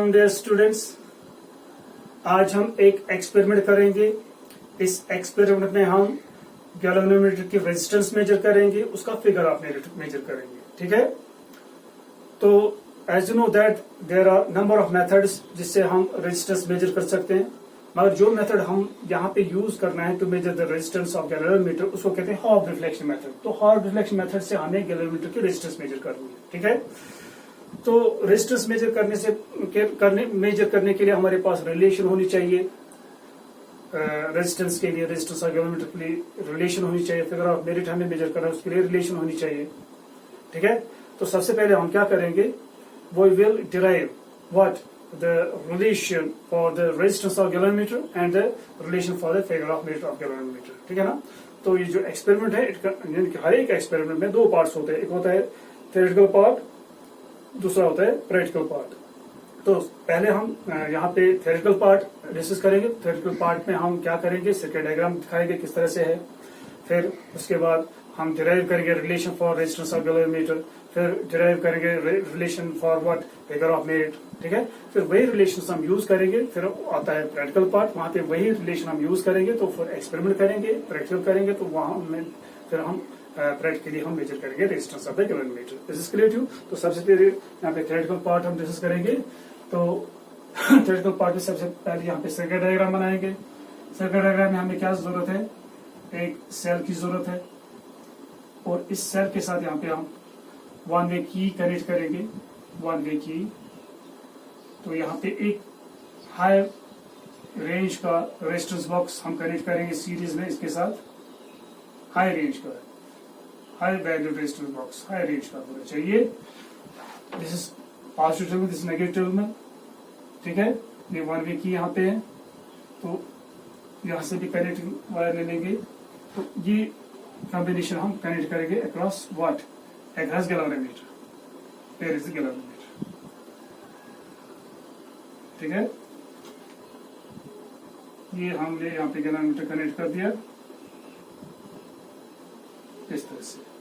Afternoon dear students. आज हम एक एक्सपेरिमेंट करेंगे। इस एक्सपेरिमेंट में हम गैल्वेनोमीटर की रेजिस्टेंस मेजर करेंगे, उसका फिगर ऑफ मेजर करेंगे। ठीक है, तो as you know that there are number of methods जिससे हम रेजिस्टेंस मेजर कर सकते हैं, मगर जो मेथड हम यहाँ पे यूज करना है to measure the resistance of galvanometer उसको कहते हैं हॉफ रिफ्लेक्शन मेथड। तो हॉफ रिफ्लेक्शन मेथड से हमें गैल्वेनोमीटर की रेजिस्टेंस मेजर करनी है। ठीक है, तो रेजिस्टेंस मेजर करने के लिए हमारे पास रिलेशन होनी चाहिए। रेजिस्टेंस के लिए, रेजिस्टेंस ऑफ गैल्वेनोमीटर के लिए रिलेशन होनी चाहिए। फिगर ऑफ मेरिट हमें मेजर करना है, उसके लिए रिलेशन होनी चाहिए। ठीक है, तो सबसे पहले हम क्या करेंगे, we will derive what the relation for the resistance of galvanometer and the relation for the figure of merit of galvanometer. ठीक है ना, तो ये जो एक्सपेरिमेंट है, हर एक एक्सपेरिमेंट में दो पार्ट्स होते हैं, एक होता है थ्योरेटिकल पार्ट, दूसरा होता है प्रैक्टिकल पार्ट। तो पहले हम यहाँ पे थ्योरेटिकल पार्ट डिस्कस करेंगे। थ्योरेटिकल पार्ट में हम क्या करेंगे, सर्किट डायग्राम दिखाएंगे किस तरह से है। फिर उसके बाद हम डिराइव करेंगे relation for resistance of galvanometer, फिर डिराइव करेंगे relation for what figure of merit. ठीक है, फिर वही रिलेशन हम यूज करेंगे। फिर आता है प्रैक्टिकल पार्ट, वहां पे वही रिलेशन हम यूज करेंगे। तो फिर एक्सपेरिमेंट करेंगे, प्रैक्टिकल करेंगे, तो वहां फिर हम प्रैक्टिकली हम मेजर करेंगे resistance of the galvanometer. This is clear to. तो सबसे पहले यहाँ पे थ्योरेटिकल पार्ट हम डिस्कस करेंगे। तो थ्योरेटिकल पार्ट में सबसे पहले यहाँ पे सर्किट डायग्राम बनाएंगे। सर्किट डायग्राम में हमें क्या जरूरत है, एक सेल की जरूरत है, और इस सेल के साथ यहाँ पे हम वन वे की कनेक्ट करेंगे, वन वे की। तो यहाँ पे एक हाई रेंज का रेजिस्टेंस बॉक्स हम कनेक्ट करेंगे सीरीज में इसके साथ। हाई रेंज का, high value resistance box, high range का होना चाहिए। This is positive terminal, this negative terminal. ठीक है, ये वन वे की यहाँ पे है, तो यहाँ से भी कनेक्टिंग वायर ले लेंगे। तो ये कॉम्बिनेशन हम कनेक्ट करेंगे across what across galvanometer, where is the galvanometer. ठीक है, ये हमने यहाँ पे गैल्वेनोमीटर कनेक्ट कर दिया इस तरह से।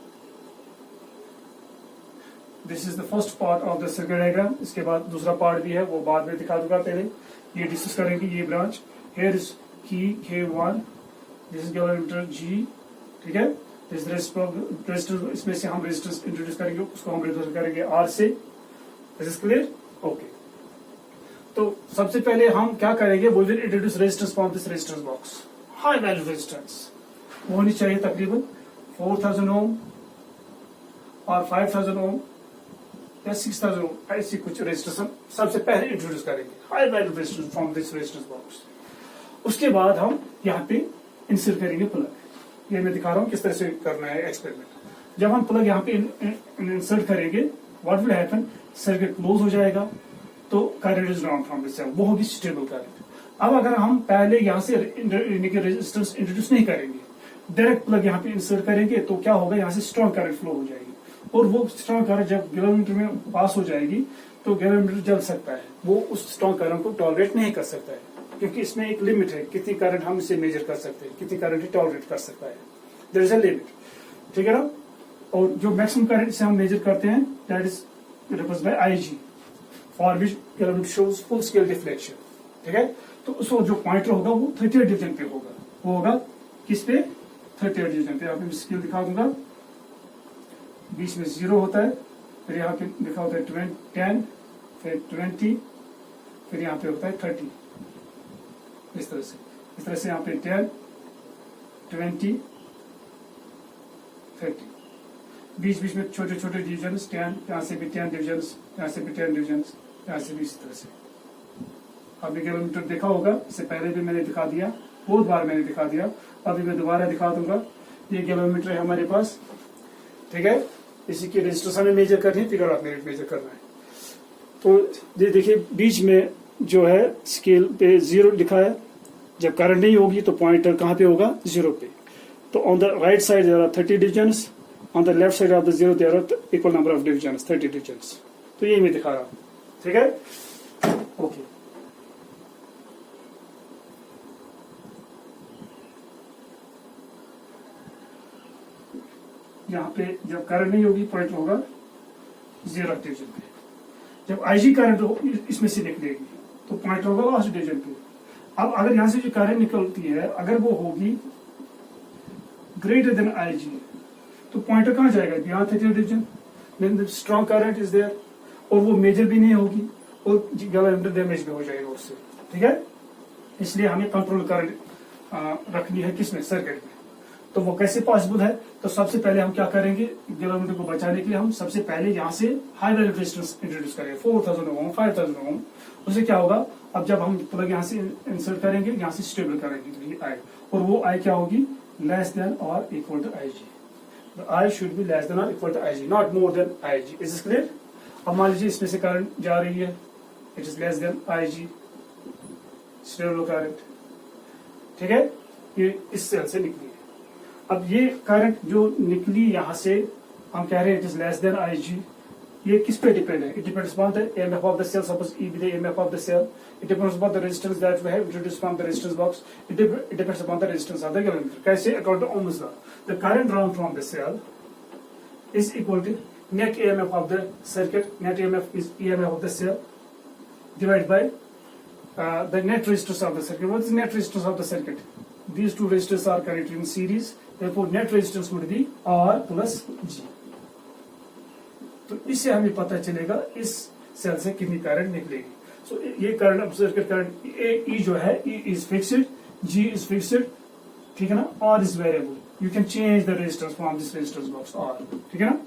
This is the first part of the circuit diagram. इसके बाद दूसरा पार्ट भी है, वो बाद में दिखा दूंगा। पहले ये डिस्कस करेंगे, ये ब्रांच हियर इज की K1, this is galvanometer G। ठीक है, दिस रेजिस्टेंस, इसमें से हम रेजिस्टेंस इंट्रोड्यूस करेंगे, उसको हम रिप्रेजेंट करेंगे R से। This is clear, okay. तो सबसे पहले हम क्या करेंगे, we will introduce resistance from this resistance box. High value resistance वो होनी चाहिए तकरीबन 4000 ओम और 5000 ओम या 6000 ओम, ऐसी कुछ रेजिस्टेंस हम सबसे पहले इंट्रोड्यूस करेंगे, high value resistance from this resistance box. उसके बाद हम यहाँ पे इंसर्ट करेंगे प्लग। ये मैं दिखा रहा हूँ किस तरह से करना है एक्सपेरिमेंट। जब हम प्लग यहाँ पे इंसर्ट करेंगे, what will happen, circuit close हो जाएगा, तो current is drawn from this, वो होगी स्टेबल करंट। अब अगर हम पहले यहाँ से रेजिस्टेंस इंट्रोड्यूस नहीं करेंगे, डायरेक्ट प्लग यहाँ पे इंसर्ट करेंगे, तो क्या होगा, यहाँ से स्ट्रॉन्ग करंट फ्लो हो जाएगी, और वो स्ट्रॉन्ग करंट जब गैल्वेनोमीटर में पास हो जाएगी तो गैल्वेनोमीटर जल सकता है। वो उस स्ट्रॉन्ग करंट को टॉलरेट नहीं कर सकता है, क्योंकि इसमें एक लिमिट है कितनी करंट हम इसे मेजर कर सकते हैं, कितनी करंट टॉलरेट कर सकता है। There is a limit. ठीक है ना, और जो मैक्सिमम करंट से हम मेजर करते हैं that is represented by IG, for which galvanometer shows full scale deflection. ठीक है, तो उसको जो पॉइंटर होगा वो 38 डिवीजन पे होगा। वो होगा किस पे, 38 डिवीजन पे। आपको स्केल दिखा दूंगा, बीच में 0 होता है, फिर यहाँ पे लिखा होता है 10, फिर 20, फिर यहाँ पे होता है 30। इस तरह से यहाँ पे 10, 20, 30, बीच बीच में छोटे छोटे डिविजन्स, 10, यहाँ से भी 10 डिविजन्स, यहाँ से भी 10 डिविजन्स, यहाँ से भी इस तरह से। आपने गैल्वेनोमीटर देखा होगा, इससे पहले भी मैंने दिखा दिया, बहुत बार मैंने दिखा दिया, अभी मैं दोबारा दिखा दूंगा। ये गैल्वेनोमीटर है हमारे पास। ठीक है, इसी की रेजिस्टेंस हमें मेजर करनी है, फिगर ऑफ मेरिट मेजर करना है। तो ये देखिए बीच में जो है स्केल पे 0 लिखा है। जब करंट नहीं होगी तो पॉइंटर कहाँ पे होगा, 0 पे। तो on the right side there are 30 divisions, on the left side of the 0 there are equal number of divisions, 30 divisions. तो ये मैं दिखा रहा हूँ। ठीक है, ओके। यहाँ पे जब करंट नहीं होगी पॉइंट होगा 0 डिवीजन पे। जब आईजी करंट इसमें से निकलेगी तो पॉइंटर होगा लास्ट डिवीजन पे। अब अगर यहां से जो करंट निकलती है अगर वो होगी ग्रेटर देन आईजी तो पॉइंटर कहां जाएगा, beyond 30 division, then strong current is there, और वो मेजर भी नहीं होगी और गैलोमीटर डैमेज भी हो जाएगा उससे। ठीक है, इसलिए हमें कंट्रोल करंट रखनी है किसमें, सर्किट में। तो वो कैसे पॉसिबल है, तो सबसे पहले हम क्या करेंगे, गैलोमीटर को बचाने के लिए हम सबसे पहले यहाँ से हाई वैल्यू रेजिस्टेंस इंट्रोड्यूस करेंगे 4000 ओम 5000 ओम। उससे क्या होगा, अब जब हम प्लग यहाँ से इंसर्ट करेंगे यहाँ से स्टेबल करेंगे तो ये आई, और वो आई क्या होगी, लेस देन और equal to I G. The I should be less than or equal to IG, not more than IG. Is this clear? अब मान लीजिए इसमें से करंट जा रही है, it is less than IG, stable current. ठीक है, ये इस सेल से निकली है। अब ये करंट जो निकली यहाँ से हम कह रहे हैं it is less than IG, ये किस पे डिपेंड है, it depends upon the EMF of the cell, suppose E be the EMF of the cell, it depends upon the resistance that we have introduced from the resistance box, it depends upon the resistance of the galometer. कैसे, according to Ohm's law, the current drawn from the cell is equal to net EMF of the circuit, net EMF is EMF of the cell divided by the net resistance of the circuit. What is the net resistance of the circuit? These two resistors are connected in series, therefore net resistance would be R plus G. तो इससे हमें पता चलेगा इस cell से कितनी current निकलेगी। सो ये करंट, अब सर्किट करंट ई जो है, E is fixed, G is fixed, ठीक है ना, R is variable, you can change the resistance from this resistance box R, ठीक है ना।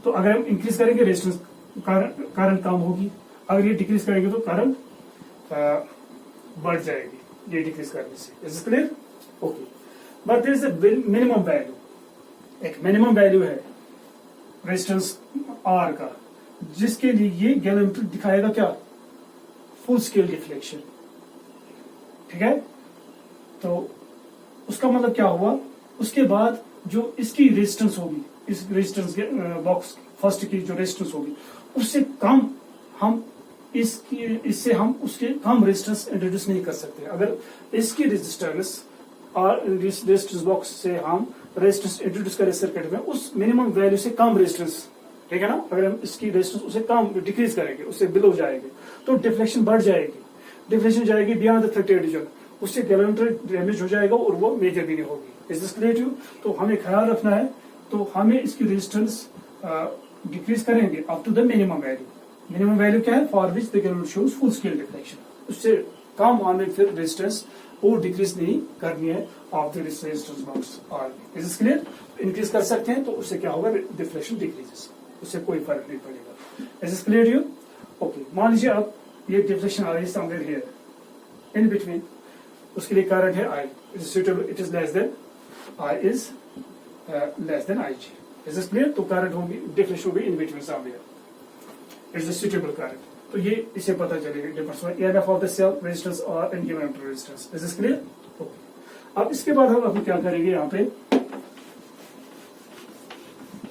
तो अगर हम इंक्रीज करेंगे रेजिस्टेंस करंट कम होगी, अगर ये डिक्रीज करेंगे तो करंट बढ़ जाएगी ये डिक्रीज करने से। Is it clear? Okay, but there is a minimum value, एक मिनिमम वैल्यू है रेजिस्टेंस आर का, जिसके लिए ये गैलोमीटर दिखाएगा क्या, फुल स्केल डिफ्लेक्शन। ठीक है, तो उसका मतलब क्या हुआ, उसके बाद जो इसकी रेजिस्टेंस होगी, इस रेजिस्टेंस के बॉक्स फर्स्ट की जो रेजिस्टेंस होगी उससे कम हम इससे हम उसके कम रेजिस्टेंस इंट्रोड्यूस नहीं कर सकते। अगर इसकी रेजिस्टेंस और रेजिस्टेंस बॉक्स से हम रेजिस्टेंस इंट्रोड्यूस करें सर्किट में उस मिनिमम वैल्यू से कम रेजिस्टेंस, ठीक है ना, अगर हम इसकी रेजिस्टेंस उसे कम डिक्रीज करेंगे, उससे बिलो जाएगी तो डिफ्लेक्शन बढ़ जाएगी, डिफ्लेक्शन जाएगी बियॉन्ड द 30 डिवीजन, उससे गैलोमीटर डैमेज हो जाएगा और वो मेजर भी नहीं होगी। Is this clear to you? तो हमें ख्याल रखना है, तो हमें इसकी रेजिस्टेंस डिक्रीज करेंगे up to the minimum value. Minimum value क्या है, for which the galvanometer shows full scale deflection, उससे कम हमें फिर रेजिस्टेंस और डिक्रीज नहीं करनी है of the resistance box R. Is this clear? Increase कर सकते हैं तो उससे क्या होगा, डिफ्लेक्शन डिक्रीजेस, उससे कोई फर्क नहीं पड़ेगा। Is this clear you? Okay, मान लीजिए अब ये डिफ्लेक्शन आ रही है समवेयर हियर इन बिटवीन, उसके लिए करंट है I, is suitable, it is less than I is less than I G. Is this clear? तो करंट होगी, डिफ्लेक्शन होगी in between somewhere, it's a suitable current. तो ये इससे पता चलेगा difference EMF of the cell resistance और galvanometer resistance. Is this clear? Okay, अब इसके बाद हम अभी क्या करेंगे, यहाँ पे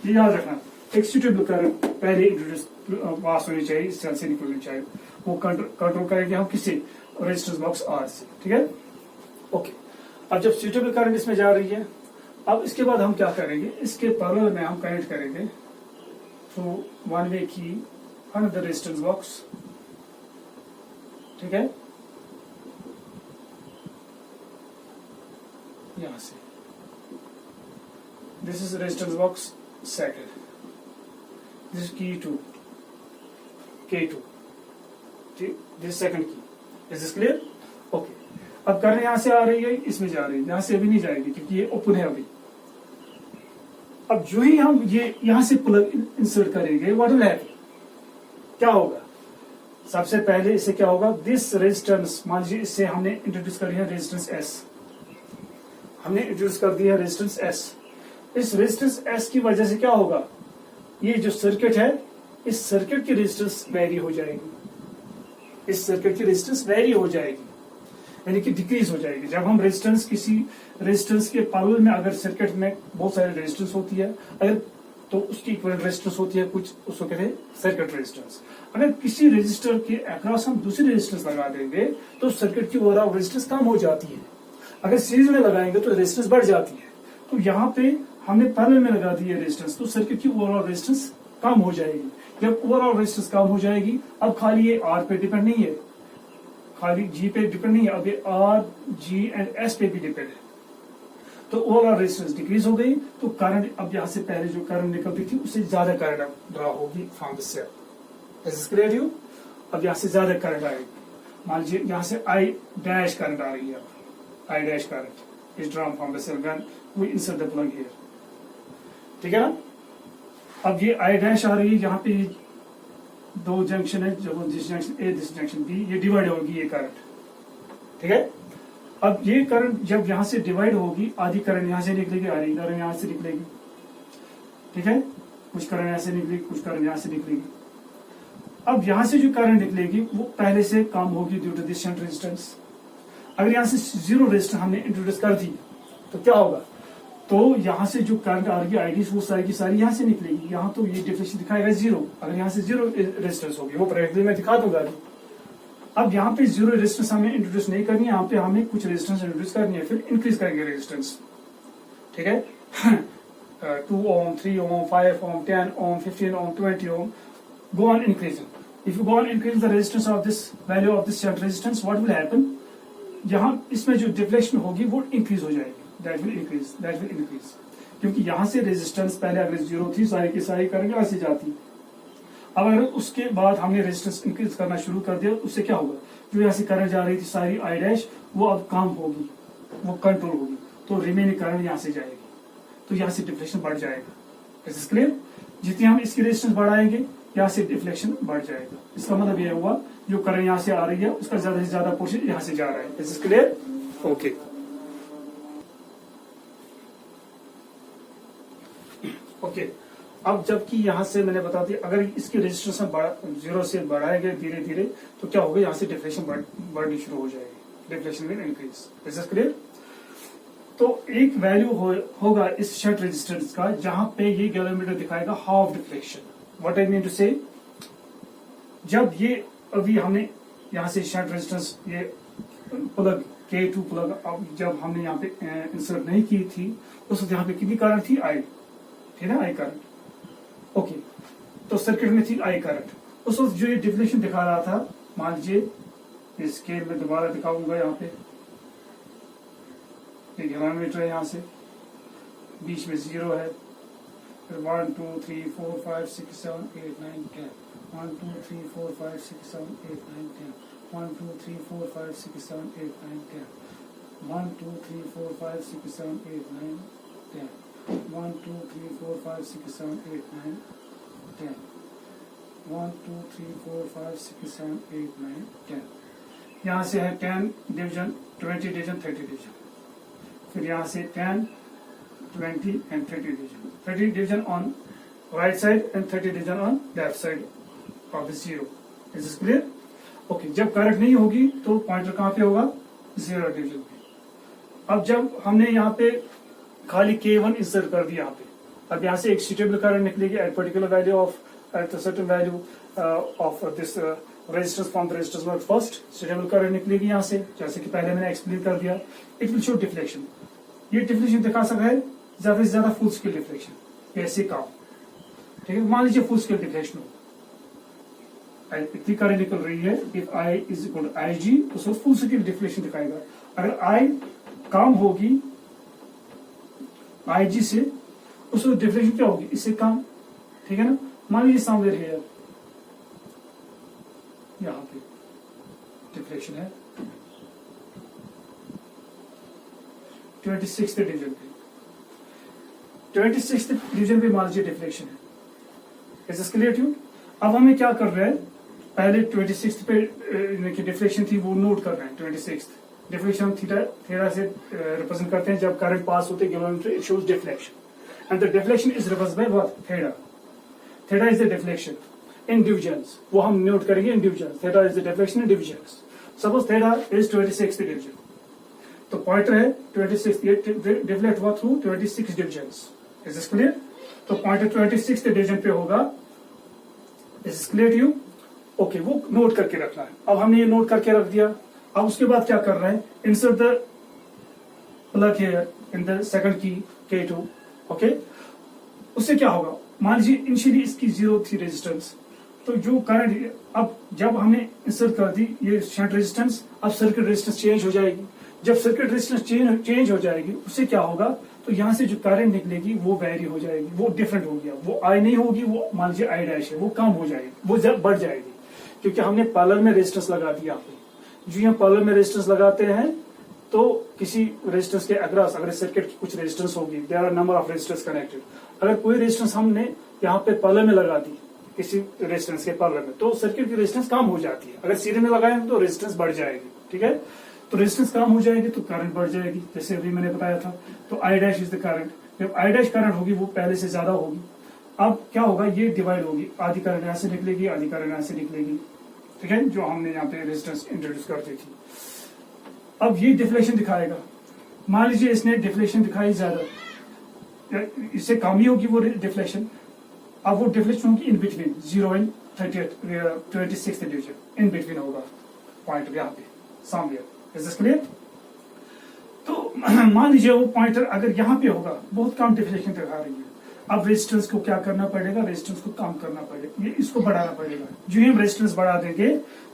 ये याद रखना, एक सुटेबल करंट पहले इंट्रोड्यूस पास होनी चाहिए, इस सेल से निकलनी चाहिए, वो कंट्रोल करेंगे हम किससे, रेजिस्टेंस बॉक्स आर से। ठीक है, ओके। अब जब सुटेबल करंट इसमें जा रही है, अब इसके बाद हम क्या करेंगे, इसके पैरेलल में हम कनेक्ट करेंगे थ्रू वन वे की another resistance box, ठीक है, यहां से this is resistance box second, this is K2, this second की। Is this clear? ओके, अब करंट यहां से आ रही है, इसमें जा रही है, यहां से अभी नहीं जाएगी क्योंकि ये ओपन है अभी। अब जो ही हम ये यहां से प्लग इंसर्ट करेंगे, व्हाट विल हैपन, क्या होगा, सबसे पहले इससे क्या होगा, दिस रेजिस्टेंस, मान लीजिए इससे हमने इंट्रोड्यूस कर दिया रेजिस्टेंस एस, हमने इंट्रोड्यूस कर दिया रेजिस्टेंस एस, इस रेजिस्टेंस एस की वजह से क्या होगा, ये जो सर्किट है, इस सर्किट की रेजिस्टेंस वेरी हो जाएगी, इस सर्किट की रेजिस्टेंस वेरी हो जाएगी, यानी कि डिक्रीज हो जाएगी। जब हम रेजिस्टेंस, किसी रेजिस्टेंस के पैरेलल में अगर सर्किट में बहुत सारी रेजिस्टेंस होती है, अगर तो उसकी इक्विवेलेंट रेजिस्टेंस होती है कुछ, उसको कहते हैं सर्किट रेजिस्टेंस। अगर किसी रेजिस्टर के अक्रॉस हम दूसरी रेजिस्टेंस लगा देंगे तो सर्किट की ओवरऑल रेजिस्टेंस कम हो जाती है, अगर सीरीज में लगाएंगे तो रेजिस्टेंस बढ़ जाती है। तो यहाँ पे हमने पैरेलल में लगा दी है रेजिस्टेंस, तो सर्किट की ओवरऑल रेजिस्टेंस कम हो जाएगी, जब ओवरऑल रेजिस्टेंस कम हो जाएगी, अब खाली ये आर पे डिपेंड नहीं है, खाली जी पे डिपेंड नहीं है, अब ये आर जी एंड एस पे भी डिपेंड है। तो ओवरऑल रेजिस्टेंस डिक्रीज हो गई, तो करंट अब यहां से पहले जो करंट निकलती थी उससे ज्यादा करंट अब ड्रा होगी from the cell. This is clear you? अब यहां से ज्यादा करंट आएगी, मान लीजिए यहां से आई डैश करंट आ रही है, I dash current is drawn from the cell when we insert the plug here. ठीक है ना? अब ये आई डैश आ रही है, यहाँ पे दो जंक्शन है, जो this junction A this junction B, ये डिवाइड होगी ये करंट। ठीक है? अब ये करंट जब यहां से डिवाइड होगी, आधी करंट यहां से निकलेगी, आधी करंट यहां से निकलेगी। ठीक है? कुछ करंट यहां से निकलेगी, कुछ करंट यहां से निकलेगी। अब यहां से जो करंट निकलेगी वो पहले से कम होगी due to this shunt resistance. अगर यहां से जीरो रेजिस्टेंस हमने इंट्रोड्यूस कर दी तो क्या होगा? तो यहां से जो करंट आ रही है आईडीज वो सारी की सारी यहां से निकलेगी, यहां तो ये डिफ्लेक्शन दिखाएगा जीरो। अगर यहां से जीरो रेजिस्टेंस होगी, वो प्रैक्टिकली मैं दिखा दूंगा। अब यहाँ पे जीरो रेजिस्टेंस हमें इंट्रोड्यूस नहीं करनी है, यहाँ पे हमें कुछ रेजिस्टेंस इंट्रोड्यूस करनी है, फिर इंक्रीज करेंगे रेजिस्टेंस। ठीक है? 2 ohm, 3 ohm, 5 ohm, 10 ohm, 15 ohm, 20 ohm, go on increasing. If you go on increasing the resistance of this value of this shunt resistance, what will happen? यहाँ इसमें जो डिफ्लेक्शन होगी वो इंक्रीज हो जाएगी, that will increase, क्योंकि यहाँ से रेजिस्टेंस पहले अगर जीरो थी, सारी की सारी करंट यहाँ से जाती। अब अगर उसके बाद हमने रेजिस्टेंस इंक्रीज करना शुरू कर दिया, उससे क्या होगा? जो यहाँ से करंट जा रही थी सारी आई डैश, वो अब कम होगी, वो कंट्रोल होगी, तो रिमेनिंग करंट यहाँ से जाएगी, तो यहाँ से डिफ्लेक्शन बढ़ जाएगा। Is clear? जितनी हम इसकी रेजिस्टेंस बढ़ाएंगे, यहाँ से डिफ्लेक्शन बढ़ जाएगा। इसका मतलब यह हुआ जो करंट यहाँ से आ रही है उसका ज्यादा से ज्यादा पोर्शन यहाँ से जा रहा है। Is clear? ओके। ओके, अब जबकि यहां से मैंने बता दिया, अगर इसकी रेजिस्टेंस जीरो से बढ़ाएंगे धीरे धीरे, तो क्या होगा? यहाँ से डिफ्लेक्शन बढ़नी शुरू हो जाएगी, deflection will increase. Is clear? तो एक वैल्यू होगा इस शंट रेजिस्टेंस का, जहां पे ये गैलोमीटर दिखाएगा half deflection. What I mean to say, जब ये अभी हमने यहाँ से शंट रेजिस्टेंस ये प्लग K2 प्लग अब जब हमने यहाँ पे इंसर्ट नहीं की थी, उस वक्त यहाँ पे कितनी करंट थी? आई, ठीक है, आई करंट। ओके, तो सर्किट में थी आई करंट। उस वक्त जो ये डिफ्लेक्शन दिखा रहा था, मान लीजिए स्केल में दोबारा दिखाऊंगा, यहाँ पे एक गैलोमीटर है, यहाँ से बीच में जीरो है, फिर 1 2 3 4 5 6 7 8 9 10, 1 2 3 4 5 6 7 8 9 10, 1 2 3 4 5 6 7 8 9 10, 1 2 3 4 5 6 7 8 9 10, 1 2 3 4 5 6 7 8 9 10, 1 2 3 4 5 6 7 8 9 10। यहाँ से है 10 डिवीजन, 20 डिवीजन, 30 डिवीजन, फिर यहाँ से 10 20 and 30 division. 30 division on right side and 30 division on left side of the zero. Is this clear? Okay, जब करंट नहीं होगी तो पॉइंटर कहाँ पे होगा? जीरो डिवीजन पे। अब जब हमने यहाँ पे खाली K1 इंसर्ट कर दिया यहाँ पे, अब यहाँ से एक सुटेबल करंट निकलेगी eight particular value of at certain value of this resistance from the resistance node first suitable current निकलेगी यहाँ से, जैसे कि पहले मैंने एक्सप्लेन कर दिया। It will show deflection. ये डिफ्लेक्शन दिखा सकता है ज्यादा से ज्यादा फुल स्केल डिफ्लेक्शन, कैसे काम, ठीक है? मान लीजिए फुल स्केल डिफ्लेक्शन हो, इतनी करंट निकल रही है, if I is equal to I G, तो फुल स्केल डिफ्लेक्शन दिखाएगा। अगर आई कम होगी आई जी से, उस डिफ्लेक्शन क्या होगी? इससे कम, ठीक है ना? मान लीजिए सामने रही है, यहाँ पे डिफ्लेक्शन है 26th डिवीजन पे, 26th डिवीजन पे मान लीजिए डिफ्लेक्शन है। Is this clear to you? अब हमें क्या कर रहे हैं, पहले 26th पे डिफ्लेक्शन थी वो नोट कर रहे हैं। 26th डिफ्लेक्शन हम थीटा से रिप्रेजेंट करते हैं, जब करंट पास होते kilometre it shows deflection and the deflection is represent by what? Theta. Theta is the deflection in divisions, वो हम नोट करेंगे in divisions. Theta is the deflection in divisions. Suppose theta is 26th division, तो pointer है 26, ये deflect हुआ through 26 divisions. Is this clear? तो pointer 26th division पे होगा। Is this clear to you? Okay, वो नोट करके रखना है। अब हमने ये नोट करके रख दिया। अब उसके बाद क्या कर रहे हैं? Insert the plug here in the second की K2। ओके, उससे क्या होगा? मान लीजिए इनिशियली इसकी जीरो थी रेजिस्टेंस, तो जो करंट अब जब हमने इंसर्ट कर दी ये शंट रेजिस्टेंस, अब सर्किट रेजिस्टेंस चेंज हो जाएगी। जब सर्किट रेजिस्टेंस चेंज हो जाएगी उससे क्या होगा, तो यहाँ से जो करंट निकलेगी वो वेरी हो जाएगी, वो डिफरेंट हो गया, वो आई नहीं होगी, वो मान लीजिए आई डैश है, वो कम हो जाएगी, वो बढ़ जाएगी, क्योंकि हमने पैरेलल में रेजिस्टेंस लगा दिया। जो हम पैरेलल में रेजिस्टेंस लगाते हैं तो किसी रेजिस्टेंस के अक्रॉस अगर सर्किट की कुछ रेजिस्टेंस होगी, there are number of resistance connected, अगर कोई रेजिस्टेंस हमने यहाँ पे पैरेलल में लगा दी किसी रेजिस्टेंस के पैरेलल में, तो सर्किट की रेजिस्टेंस कम हो जाती है। अगर सीधे में लगाएं तो रेजिस्टेंस बढ़ जाएगी, ठीक है। तो रेजिस्टेंस कम हो जाएगी तो करंट बढ़ जाएगी, जैसे अभी मैंने बताया था। तो I dash is the current, जब आई डैश करंट होगी वो पहले से ज्यादा होगी। अब क्या होगा, ये डिवाइड होगी, आधी करंट यहाँ से निकलेगी, आधी करंट यहाँ से निकलेगी, ठीक है, जो हमने यहाँ पे रेजिस्टेंस इंट्रोड्यूस करती थी। अब ये डिफ्लेक्शन दिखाएगा, मान लीजिए इसने डिफ्लेक्शन दिखाई ज्यादा, इससे कम ही होगी वो डिफ्लेक्शन। अब वो डिफ्लेक्शन होगी in between 0 and 26th division, in between होगा पॉइंटर यहाँ पे समवेयर। Is this clear? तो मान लीजिए वो पॉइंटर अगर यहाँ पे होगा, बहुत कम डिफ्लेक्शन दिखा रही है। अब रेजिस्टेंस को क्या करना पड़ेगा, रेजिस्टेंस को कम करना पड़ेगा, ये इसको बढ़ाना पड़ेगा। जो हम रेजिस्टेंस बढ़ा देंगे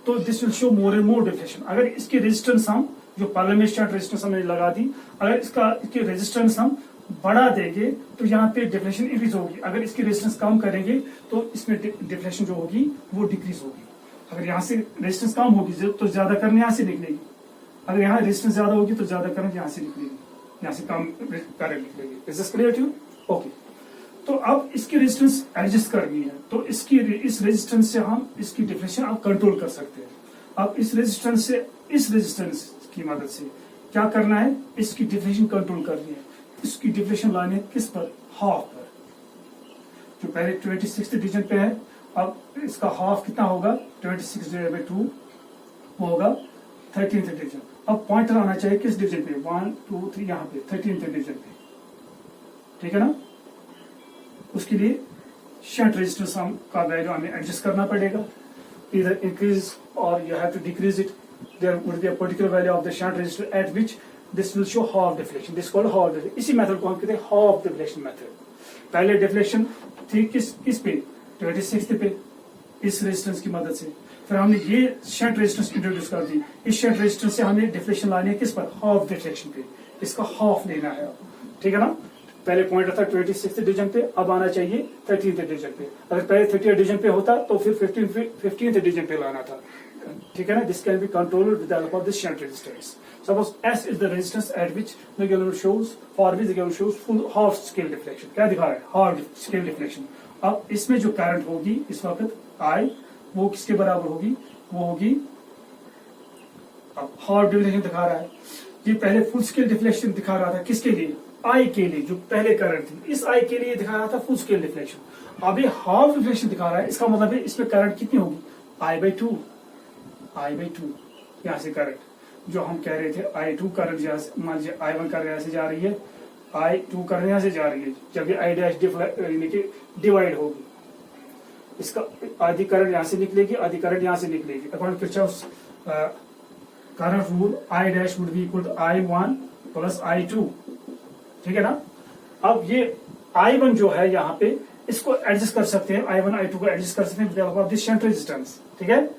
तो this will show more and more deflection. अगर इसकी रेजिस्टेंस हम जो पैरेलल में स्टार्ट रेजिस्टेंस हमने लगा दी, अगर इसकी रेजिस्टेंस हम बढ़ा देंगे तो यहाँ पे डिफ्लेक्शन इंक्रीज होगी। अगर इसकी रेजिस्टेंस कम करेंगे तो इसमें डिफ्लेक्शन जो होगी वो डिक्रीज होगी। अगर यहाँ से रेजिस्टेंस कम होगी तो ज्यादा करंट यहाँ से निकलेगी, अगर यहाँ रेजिस्टेंस ज्यादा होगी तो ज्यादा करंट यहाँ से निकलेगी, यहाँ से कम करंट निकलेगी। Is this clear to you? Okay. तो अब इसकी रेजिस्टेंस एडजस्ट करनी है, तो इस रेजिस्टेंस से हम इसकी डिफ्लेक्शन आप कंट्रोल कर सकते हैं। अब इस रेजिस्टेंस से इस रेजिस्टेंस की मदद से क्या करना है, इसकी डिफ्लेक्शन कंट्रोल करनी है। इसकी डिफ्लेक्शन लानी है किस पर, हाफ पर, जो पहले 26th डिवीजन पे है। अब इसका हाफ कितना होगा, 26/2 वो होगा 13th डिवीजन। अब पॉइंटर आना चाहिए किस डिवीजन पे, 1 2 3 यहाँ पे 13th डिवीजन पे, ठीक है ना। उसके लिए शंट रेजिस्टेंस का वैल्यू हमें एडजस्ट करना पड़ेगा, इधर इंक्रीज और you have to decrease it. There would be a particular value of the shunt resistor at which this will show half deflection, this called half deflection. इसी method को हम कहते हैं हाफ डिफ्लेक्शन मेथड। पहले deflection थी किस पे, 26th पे, इस रेजिस्टेंस की मदद से। फिर हमने ये शंट रेजिस्टेंस इंट्रोड्यूस कर दी, इस शंट रेजिस्टेंस से हमें डिफ्लेक्शन लानी है किस पर, हाफ डिफ्लेक्शन पे। इसका हाफ लेना है, ठीक है ना। पहले पॉइंट था 26th डिवीजन पे, अब आना चाहिए 13th डिवीजन पे। अगर पहले 30th डिवीजन पे होता तो फिर 15th डिवीजन पे लाना था, ठीक है ना। This can be controlled with the help of this shunt resistance. Suppose S is the resistance at which the galvanometer shows, for which the galvanometer shows full half scale deflection। क्या दिखा रहा है, half scale deflection। अब इसमें जो current होगी इस वक्त I, वो किसके बराबर होगी, वो होगी, अब हाफ डिफ्लेक्शन दिखा रहा है। ये पहले फुल स्केल डिफ्लेक्शन दिखा रहा था किसके लिए, I के लिए, जो पहले करंट थी, इस I के लिए दिखा रहा था फुल स्केल डिफ्लेक्शन। अब ये हाफ डिफ्लेक्शन दिखा रहा है, इसका मतलब है इसमें करंट कितनी होगी, I/2 यहाँ से करंट जो हम कह रहे थे I2 करंट, मान लीजिए I1 करंट यहाँ से जा रही है, I2 करंट यहाँ से जा रही है, जब ये I डैश डिवाइड होगी, इसका आधी करंट यहाँ से निकलेगी, आधी करंट यहाँ से निकलेगी। According to Kirchhoff's current rule I dash would be equal to I1 plus I2, ठीक है ना। अब ये I1 जो है यहाँ पे, इसको एडजस्ट कर सकते हैं, I1 I2 को एडजस्ट कर सकते हैं with the help of this shunt resistance, ठीक है।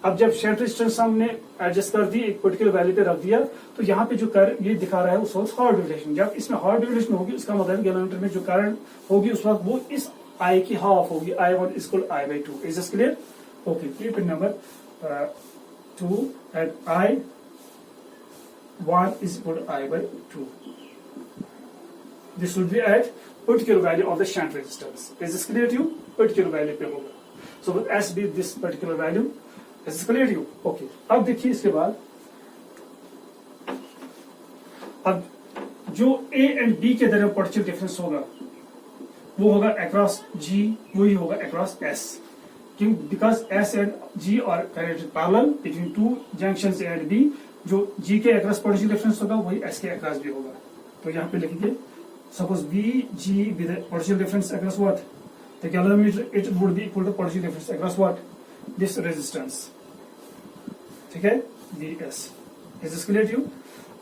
अब जब शंट रेजिस्टेंस हमने एडजस्ट कर दी, एक पर्टिकुलर वैल्यू पे रख दिया, तो यहाँ पे जो करंट ये दिखा रहा है उस वक्त हाफ डिफ्लेक्शन। जब इसमें हाफ डिफ्लेक्शन होगी उसका मतलब गैल्वेनोमीटर में जो करंट होगी उस वक्त वो इस I की हाफ होगी, I1 is equal I/2। Is this clear? Okay. Keep in number 2 at I1 is equal I/2। This would be at particular value of the shunt resistance. Is this clear to you? Particular value पे होगा। So S B this particular value. Is this clear to you? Okay. अब देखिए इसके बाद, अब जो A and B के दरमियान पोटेंशियल डिफरेंस होगा वो होगा अक्रॉस G, वही होगा अक्रॉस S। क्यों? Because S and G are connected parallel between two junctions A and B। जो G के अक्रॉस पोटेंशियल डिफरेंस होगा वही S के अक्रॉस भी होगा। तो यहाँ पे लिखेंगे suppose BG with potential difference across what, the galvanometer it would be equal to potential difference across what, this resistance, ठीक है, DS। Is this clear to you?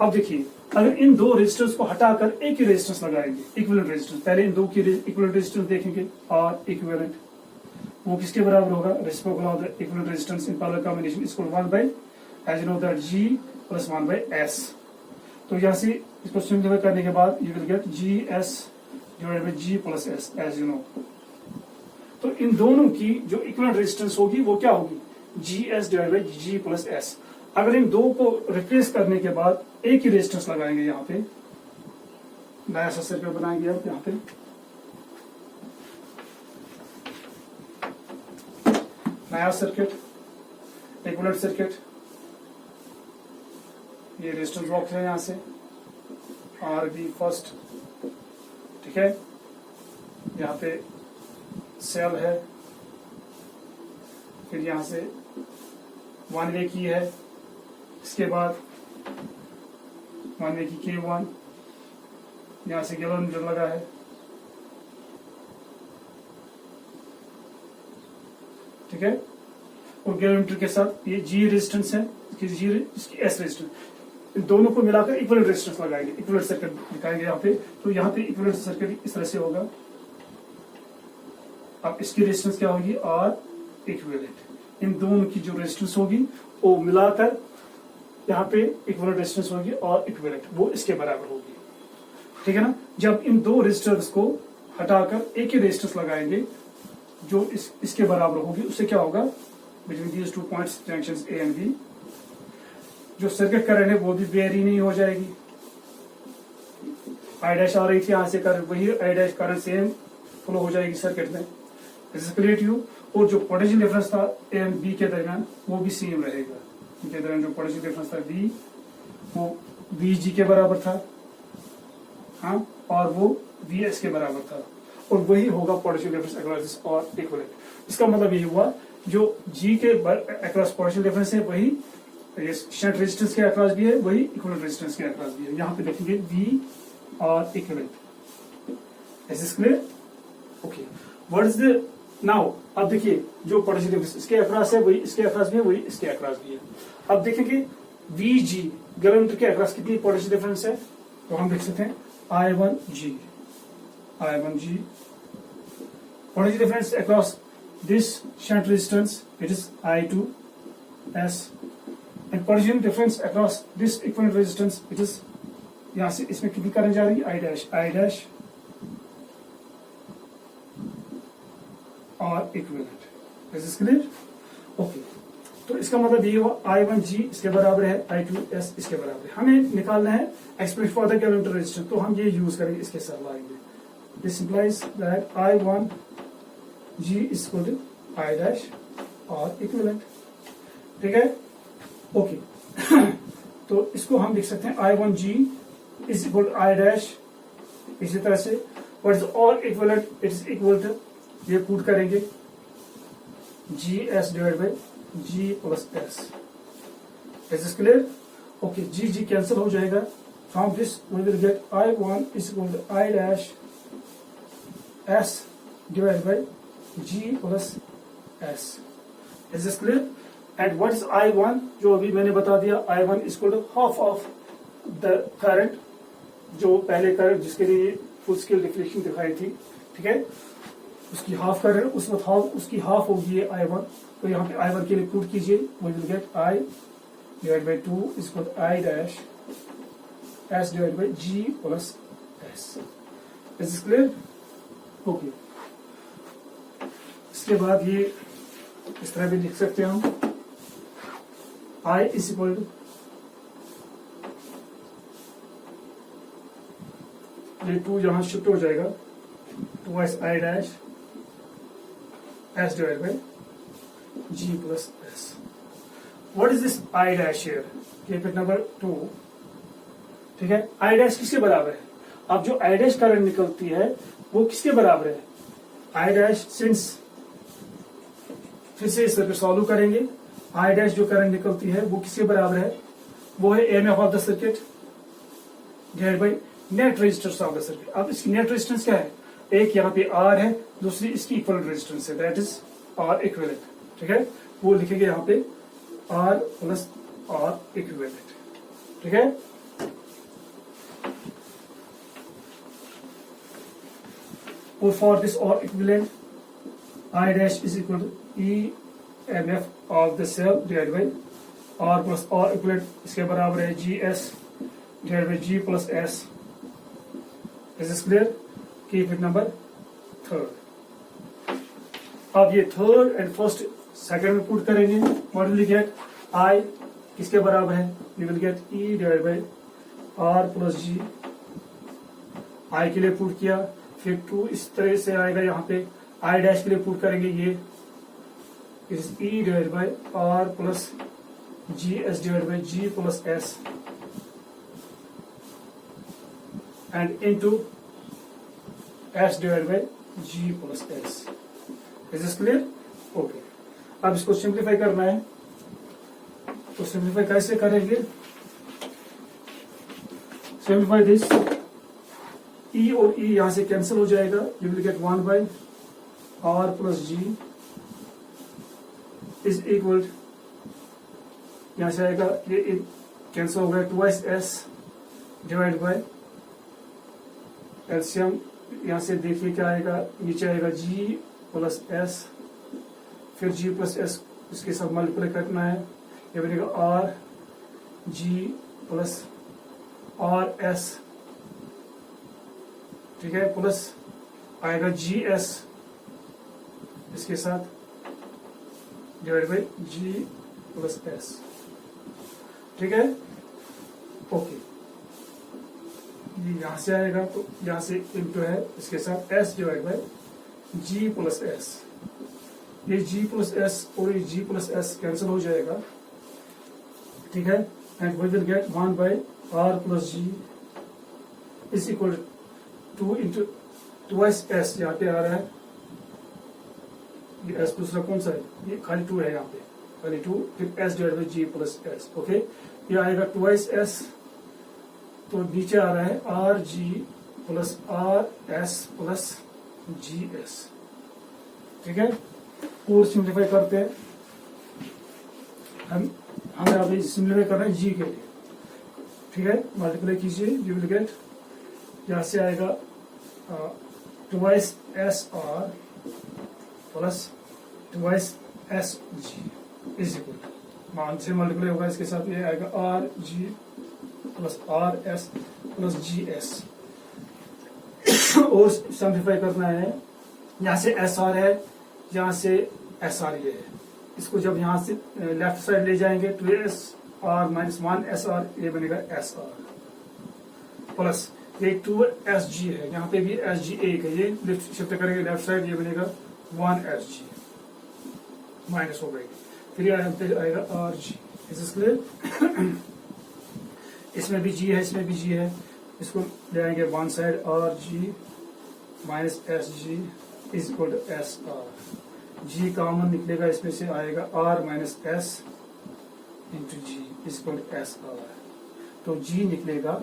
अब देखिए, अगर इन दो रेजिस्टेंस को हटाकर एक ही रेजिस्टेंस लगाएंगे, इक्विवेलेंट रेजिस्टेंस, पहले इन दो की इक्विवेलेंट रेजिस्टेंस देखेंगे और इक्विवेलेंट, वो किसके बराबर होगा, reciprocal of the equivalent resistance in parallel combination is equal 1 by as you know that G plus 1 by S। तो यहाँ से इसको सिंप्लीफाई करने के बाद you will get GS divided by G plus S as you know. तो इन दोनों की जो इक्विवेलेंट रेजिस्टेंस होगी वो क्या होगी, GS divided by G plus S। अगर इन दो को रिप्लेस करने के बाद एक ही रेजिस्टेंस लगाएंगे, यहाँ पे नया सा सर्किट बनाएंगे आप, यहाँ पे नया सर्किट इक्विवेलेंट सर्किट, ये रेजिस्टेंस ब्लॉक है यहाँ से RB फर्स्ट, ठीक है, यहाँ पे सेल है, फिर यहाँ से 1 वे की है, इसके बाद 1 वे की K1, यहाँ से गैलोमीटर लगा है, ठीक है, और गैलोमीटर के साथ ये G रेजिस्टेंस है, इसकी S रेजिस्टेंस, इन दोनों को मिलाकर इक्विवेलेंट रेजिस्टेंस लगाएंगे, इक्विवेलेंट सर्किट दिखाएंगे यहाँ पे। तो यहाँ पे इक्विवेलेंट सर्किट इस तरह से होगा। अब इसकी रेजिस्टेंस क्या होगी, R इक्विवेलेंट। इन दोनों की जो रेजिस्टेंस होगी वो मिलाकर यहाँ पे इक्विवेलेंट रेजिस्टेंस होगी और इक्विवेलेंट, वो इसके बराबर होगी, ठीक है ना। जब इन दो रेजिस्टर्स को हटाकर एक ही रेजिस्टेंस लगाएंगे जो इसके बराबर होगी, उससे क्या होगा, between these two points junctions A and B, जो सर्किट करंट है वो भी वेरी नहीं हो जाएगी। I डैश आ रही थी यहाँ से करंट, वही I dash current same flow हो जाएगी सर्किट में, क्लियर टू यू। और जो पोटेंशियल डिफरेंस था A एंड B के दरमियान वो भी सेम रहेगा, इनके दरमियान जो पोटेंशियल डिफरेंस था B, वो VG के बराबर था, हाँ, और वो VS के बराबर था, और वही होगा पोटेंशियल डिफरेंस अक्रॉस दिस और इक्विवेलेंट। इसका मतलब ये हुआ जो G के अक्रॉस पोटेंशियल डिफरेंस है वही ये शंट रेजिस्टेंस के अक्रॉस भी है, वही इक्विवेलेंट रेजिस्टेंस के अक्रॉस भी है। यहाँ पे देखेंगे V और equivalent, is clear, okay. What is the now, अब देखिए जो पोटेंशियल डिफरेंस इसके अक्रॉस है वही इसके अक्रॉस भी है, वही इसके अक्रॉस भी है। अब देखेंगे VG गैलोमीटर के अक्रॉस कितनी पोटेंशियल डिफरेंस है, तो हम देख सकते हैं I1G potential difference across this shunt resistance, it is I2S, and potential difference across this equivalent resistance, it is, यहाँ से इसमें कितनी करंट जा रही है, I dash और equivalent, is this clear, okay. तो इसका मतलब ये हुआ I1G इसके बराबर है, I2S इसके बराबर है। हमें निकालना है expression for the galvanometer resistance, तो हम ये यूज करेंगे, इसके साथ लाएंगे। This implies that I1G is equal to I dash और इक्विवेलेंट, ठीक है, ओके। तो इसको हम लिख सकते हैं I1G is equal to I dash, इसी तरह से व्हाट इज और equivalent, it is equal to, ये पुट करेंगे GS divide by G plus S, is this clear, okay. G cancel हो जाएगा, from this we will get I1 is equal to I dash S divide by G plus S, is this clear. And what is I1, जो अभी मैंने बता दिया, I1 is equal to half of the current, जो पहले current जिसके लिए full scale deflection दिखाई थी, ठीक है, उसकी हाफ करंट, उस वक्त हाफ उसकी हाफ होगी ये I1। तो यहाँ पे I1 के लिए पुट कीजिए, we will get I divide by 2 is equal to I dash S divide by G plus S, is this clear, okay. इसके बाद ये इस तरह भी लिख सकते हैं हम, I इज इक्वल टू, ये 2 यहां शिफ्ट हो जाएगा, 2 I dash S divide by G plus S। What is this I dash here, keep it number 2, ठीक है। I डैश किसके बराबर है, अब जो I डैश करंट निकलती है वो किसके बराबर है, I डैश, सिंस फिर से इस सर्किट सॉल्व करेंगे, I डैश जो करंट निकलती है वो किसके बराबर है, वो है EMF of the circuit divide by net resistance of the circuit. अब इसकी नेट रेजिस्टेंस क्या है, एक यहाँ पे R है, दूसरी इसकी इक्वल रेजिस्टेंस है, दैट इज R इक्विवेलेंट, ठीक है, वो लिखेंगे यहाँ पे R प्लस R इक्विवेलेंट, ठीक है। और for this R equivalent I dash is equal to EMF of the cell divided by R plus R equivalent इसके बराबर है GS divided by G plus S. Is this clear? Keep it number third. अब ये third and first second में put करेंगे. What will we get? I किसके बराबर है? We will get E divided by R plus G. I के लिए put किया, फिर 2 इस तरह से आएगा. यहाँ पे I डैश के लिए पुट करेंगे, ये is E divided by R plus GS divided by G plus S and into S divided by G plus S. Is this clear? Okay. अब इसको सिंप्लीफाई करना है, तो सिंप्लीफाई कैसे करेंगे? सिंप्लीफाई दिस, E और E यहां से कैंसिल हो जाएगा. You will get 1 by R plus G is equal, यहां से आएगा, ये कैंसिल हो गया, 2s डिवाइड बाय एलसीएम. यहां से देखिए क्या आएगा, नीचे आएगा G प्लस S, फिर G प्लस S इसके साथ मल्टीप्लाई करना है. ये बनेगा R G plus R S, ठीक है, प्लस आएगा GS इसके साथ divide by G plus S. ठीक है, ओके. ये यहां से आएगा, तो यहां से इंटू है इसके साथ S divide by G plus S. ये G प्लस S और ये G प्लस S कैंसिल हो जाएगा, ठीक है. And we will get 1 by R plus G is equal 2 into 2s. यहाँ पे आ रहा है, ये S दूसरा कौन सा है, ये खाली 2 है यहाँ पे, खाली 2, फिर S divide by G plus S. Okay, ये आएगा 2s, तो नीचे आ रहा है R G plus R S plus G S. ठीक है, और सिंप्लीफाई करते हैं. हमें अभी सिंप्लीफाई करना है G के लिए. ठीक है, मल्टीप्लाई कीजिए, यू विल गेट, यहां से आएगा 2s R plus 2s G is equal, मान से मल्टीप्लाई होगा इसके साथ, ये आएगा R G plus R S plus G S. और सिंप्लीफाई करना है, यहाँ से SR है, यहाँ से SR ये है. इसको जब यहाँ से लेफ्ट साइड ले जाएंगे, 2SR माइनस 1SR, ये बनेगा SR प्लस ये 2SG है, यहाँ पे भी SG एक है, ये लिफ्ट शिफ्ट करेंगे लेफ्ट साइड, ये बनेगा 1SG माइनस हो गई, फिर आएगा RG. Is this clear? इसमें भी G है, इसमें भी G है, इसको ले आएंगे one side, RG minus SG is equal to SR. G common निकलेगा, इसमें से आएगा R minus S into G is equal to SR. तो G निकलेगा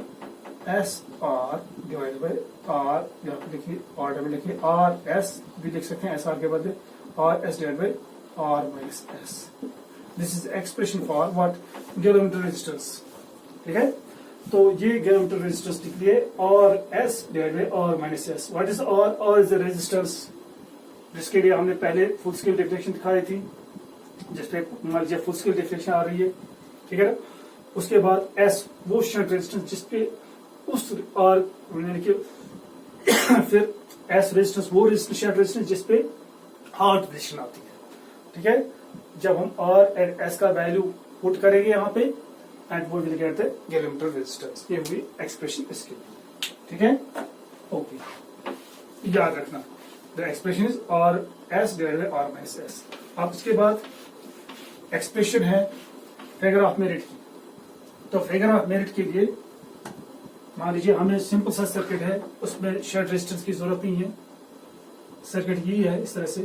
SR डिवाइड बाई R, यहाँ पे लिखिए ऑर्डर में लिखिए RS भी लिख सकते हैं, SR के बदले RS divide by R minus S. This is expression for what? Galvanometer resistance. ठीक है, तो ये गैलोमीटर रेजिस्टेंस निकली है और S divide by R minus S. What is R? R is the resistance, जिसके लिए हमने पहले फुल स्केल डिफ्लेक्शन दिखाई थी, जिसपे मान लीजिए फुल स्केल डिफ्लेक्शन आ रही है. ठीक है ना, उसके बाद S वो शंट रेजिस्टेंस जिसपे उस R यानी कि फिर S रेजिस्टेंस वो शंट रेजिस्टेंस जिसपे हार्ट रेजिस्टेंस आती है. ठीक है, जब हम R एंड S का वैल्यू पुट करेंगे यहाँ पे, एंड वो will get the galvanometer resistance. ये हुई एक्सप्रेशन इसके लिए. ठीक है, ओके, याद रखना, the expression is RS divided by R minus S. अब इसके बाद एक्सप्रेशन है फिगर ऑफ मेरिट की. तो फिगर ऑफ मेरिट के लिए मान लीजिए हमें सिंपल सा सर्किट है, उसमें शंट रेजिस्टेंस की जरूरत नहीं है. सर्किट यही है, इस तरह से.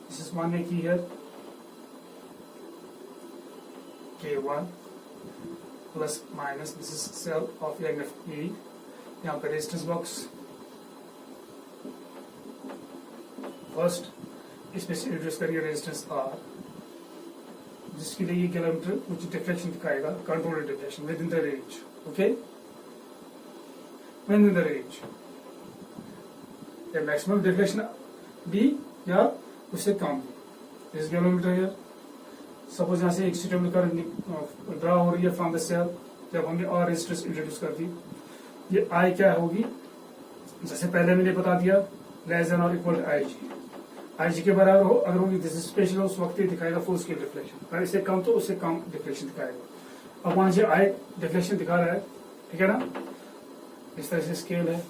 दिस इज मान की है K1 plus minus, this is cell of EMF E. यहाँ पे रेजिस्टेंस बॉक्स फर्स्ट, इसमें से इंट्रोड्यूस करिए रेजिस्टेंस R, जिसके लिए ये गैलोमीटर कुछ डिफ्लेक्शन दिखाएगा, controlled deflection with in the range. Okay, with in the range. या मैक्सिमम डिफ्लेक्शन बी या उससे कम बी। इस गैलोमीटर हियर सपोज यहाँ से एक सुटेबल करंट ड्रा हो रही है फ्रॉम द सेल, जब हमने और रेजिस्टेंस इंट्रोड्यूस कर दी, ये आई क्या होगी, जैसे पहले मैंने बता दिया, लेस देन और इक्वल आई जी। आई जी के बराबर हो अगर होगी दिस स्पेशल, उस वक्त ही दिखाएगा फुल स्केल डिफ्लेक्शन, अगर इससे कम तो उससे कम डिफ्लेक्शन दिखाएगा। अब वहां से आई डिफ्लेक्शन दिखा रहा है, ठीक है ना, इस तरह से स्केल है,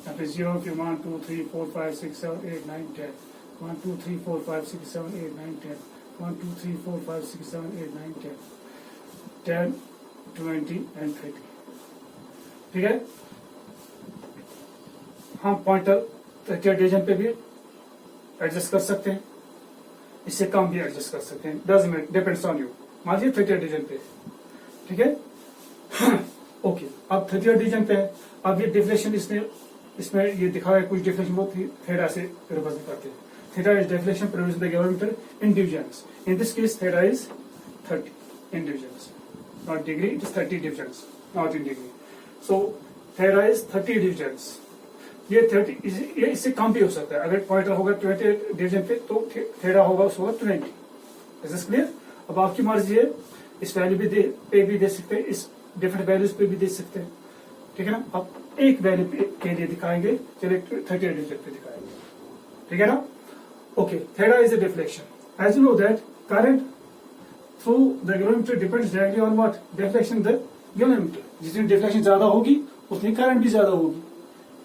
यहाँ पे 0 के 1 2 3 4 5 6 7 8 9 10 1 2 3 4 5 6 7 8 9 10 1 2 3 4 5 6 7 8 9 10 10 20 एंड 30, ठीक है। हम पॉइंटर 30 डिवीजन पे भी एडजस्ट कर सकते हैं, इससे कम भी एडजस्ट कर सकते हैं, डजंट डिपेंड्स ऑन यू। मान लीजिए 30 डिवीजन पे, ठीक है। ओके, अब 30 डिवीजन पे है, अब ये डिफ्लेक्शन इसमें ये दिखा है कुछ डिफ्लेक्शन वो थीटा से रिप्रेजेंट करते हैं। Theta is deflection produced by galvanometer in divisions, in this case theta is 30 in divisions, not degree, it is 30 divisions, not in degree. So theta is 30 divisions. ये 30, ये इससे कम भी हो सकता है, अगर पॉइंटर होगा 20 डिवीजन पे तो थीटा होगा उसको 20। Is this clear? अब आपकी मर्जी है, इस वैल्यू भी दे सकते हैं, इस डिफरेंट वैल्यूज पे भी दे सकते हैं, ठीक है ना। अब एक वैल्यू के लिए दिखाएंगे, चलिए 30 डिवीजन पे दिखाएंगे, ठीक है ना। Okay, theta is a deflection, as you know that current through the galvanometer depends directly on what, deflection the galvanometer. जितनी डिफ्लेक्शन ज्यादा होगी उतनी करंट भी ज्यादा होगी,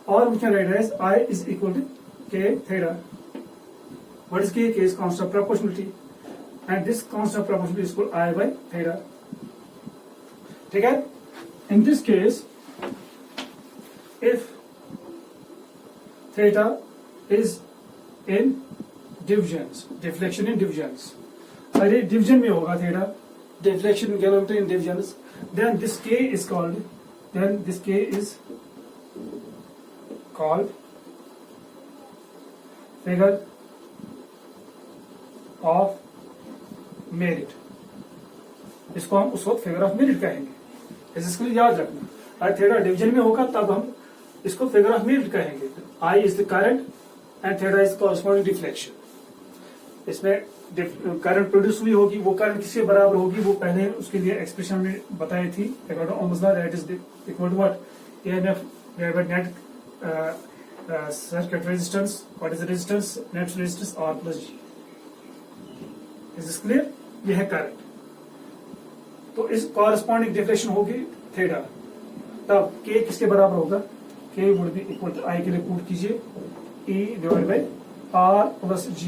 और we can write as I is equal to K theta. What is K? K is constant of proportionality, and this constant of proportionality is called I by theta. ठीक है? In this case, if theta is in divisions, deflection in divisions, अरे division में होगा theta, deflection in galometer in divisions, then this K is called, figure of merit। इसको हम उस वक्त figure of merit कहेंगे, इसके लिए याद रखना। अगर थीटा डिवीजन में होगा तब हम इसको फिगर ऑफ मेरिट कहेंगे। I is the current and theta is corresponding deflection. इसमें करंट प्रोड्यूस हुई होगी, वो करंट किसके बराबर होगी, वो पहले उसके लिए एक्सप्रेशन हमने बताई थी, that is equal to what, EMF net circuit resistance. What is the resistance? Net resistance R plus G. Is this clear? ये है करंट, तो इस कॉरस्पॉन्डिंग डिफ्लेक्शन होगी थीटा। तब K किसके बराबर होगा, K would be equal to, I के लिए पुट कीजिए E divide by R plus G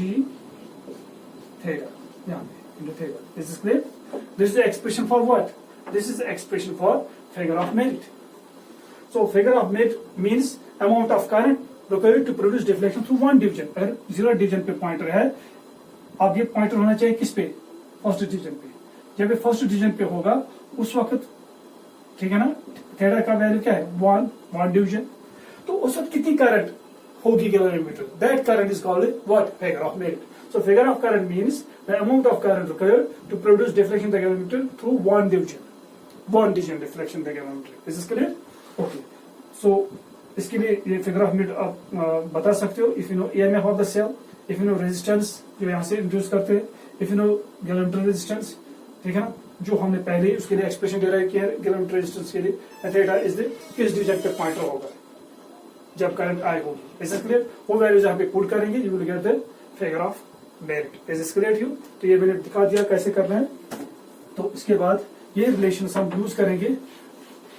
theta, यहाँ पे into theta. Is this clear? This is the expression for what? This is the expression for figure of merit. So figure of merit means amount of current required to produce deflection through one division। अगर 0 division पे pointer है, अब ये pointer होना चाहिए किस पे, first division पे। जब ये फर्स्ट डिवीजन पे होगा उस वक्त, ठीक है ना, थीटा का वैल्यू क्या है, 1 डिवीजन, तो उस वक्त कितनी करंट होगी galvanometer, that current is called what, figure of merit. So figure of current means the amount of current required to produce deflection the galvanometer through one division deflection the galvanometer. Is this clear? Okay, so इसके लिए ये figure of merit आप बता सकते हो if you know EMF of the cell, if you know resistance जो यहाँ से इंट्रोड्यूस करते हैं, if you know galvanometer resistance, ठीक है ना, जो हमने पहले ही उसके लिए एक्सप्रेशन डिराइव किया है गैलोमीटर रेजिस्टेंस के लिए, थीटा इज द किस डिवीजन पे पॉइंटर होगा जब करंट आई होगी। Is this clear? वो वैल्यूज यहाँ पे पुट करेंगे, you will get the figure of merit. Is this clear to you? तो ये मैंने दिखा दिया कैसे करना है। तो इसके बाद ये रिलेशन हम यूज करेंगे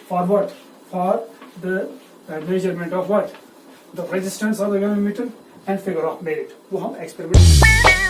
for what, for the measurement of what, the resistance of the ganometer and figure of merit, वो हम एक्सपेरिमेंट